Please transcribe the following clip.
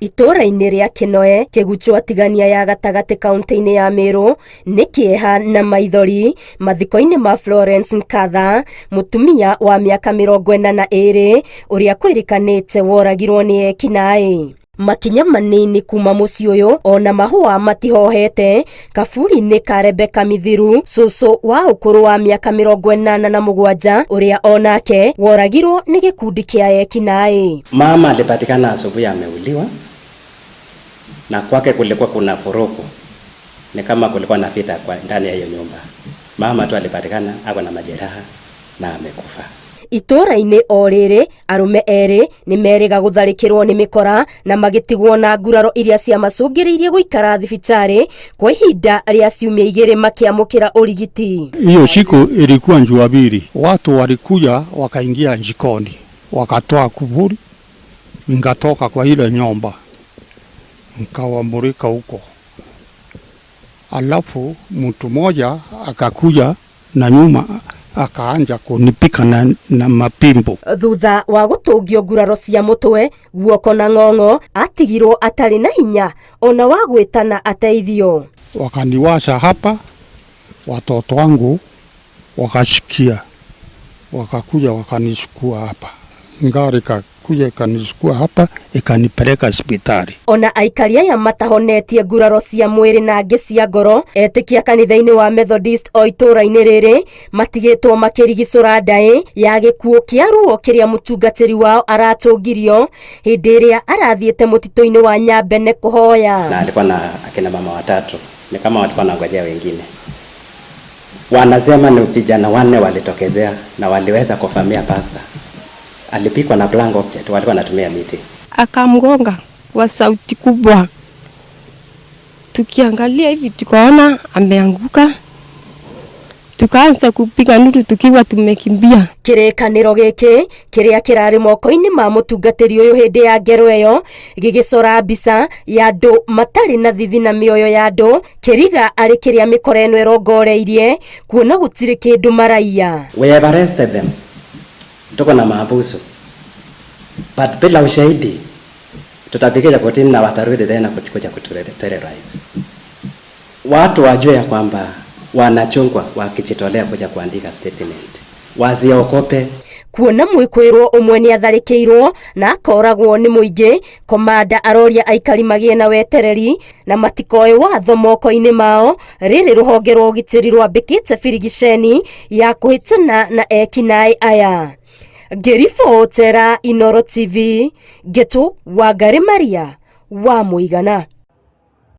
Itora-inĩ ria Kinoe kigucho atigania ya gatagati kaunti-inĩ ya Meru nĩ kĩeha na maithori mathiko-inĩ ma Florence Nkatha, mutumia wa miaka 42 uria kwirikanite woragirwo ni ekinaĩ. Makinya manini kuma muciĩ uyu ona mahua matihohete kaburi-inĩ ka Rebecca Mithiru, cucu wa ukuru wa miaka 87 uria onake woragirwo ni gikundi kia ekinaĩ. Mama alipatikana asubuhi ameuliwa, na kwake kulikuwa kuna furuku, ni kama kulikuwa na vita kwa ndani ya hiyo nyumba. Mama tu alipatikana ako na majeraha na amekufa. Itora-inĩ o rĩrĩ arume eri ni meriga gutharikirwo ni mikora na magitigwo na nguraro iria cia macungiriirie guikara thibitari kwa ihinda ria ciumia 2 makiamukira urigiti. Hiyo siku ilikuwa Jumapili, watu walikuja wakaingia jikoni wakatoa kufuri, nikatoka kwa ile nyumba nikawamulika huko, alafu mtu mmoja akakuja na nyuma akaanja kunipika na mapimbo. Thutha wa gutungio nguraro cia mutwe, guoko na ng'ong'o, atigirwo atari na hinya ona wa gwitana ateithio. Wakaniwasha hapa, watoto wangu wakashikia, wakakuja wakanisukua hapa, ngari kakuja ikanisukua hapa ikanipeleka hospitali. Ona aikaria ya matahonetie nguraro cia mwiri na ngi cia ngoro, etikia kanitha-ini wa Methodist o itura-ini riri matigitwo makirigicura ndai ya gikuo kia ruo kiria mutungatiri wao aratungirio hindi iria arathiete mutito-ini wa Nyambene kuhoya. Na alikuwa na akina mama watatu, ni kama walikuwa wanangojea wengine. Wanasema ni vijana 4 walitokezea na waliweza kufamia pastor. Alipikwa na blank object, walikuwa wanatumia miti. Akamgonga kwa sauti kubwa. Tukiangalia hivi tukaona ameanguka. Tukaanza kupiga nduru tukiwa tumekimbia. Kirekaniro giki kiria kirari moko-ini ma mutungatiri uyu hindi ya ngero iyo gigicora mbica ya andu matari na thithi na mioyo ya andu, kiriga ari kiria mikora eno irongoreirie kuona gutiri kindu maraiya. We have arrested them. Tuko na mahabusu, but bila ushahidi tutapikia kotini na watarudi tena kuja kuterrorize. Watu wajue ya kwamba wanachungwa wakijitolea kuja kuandika statement, waziokope. Kuona mwikwirwo umwe ni atharikirwo na akoragwo ni muingi, komanda aroria aikari magie na wetereri na matikoe watho moko-ini mao, riri ruhonge rwa ugitiri rwambikite birigiceni ya kuhitana na ekinaĩ aya. Ngiribotera Inooro TV, Getu Wangari Maria wa Muigana.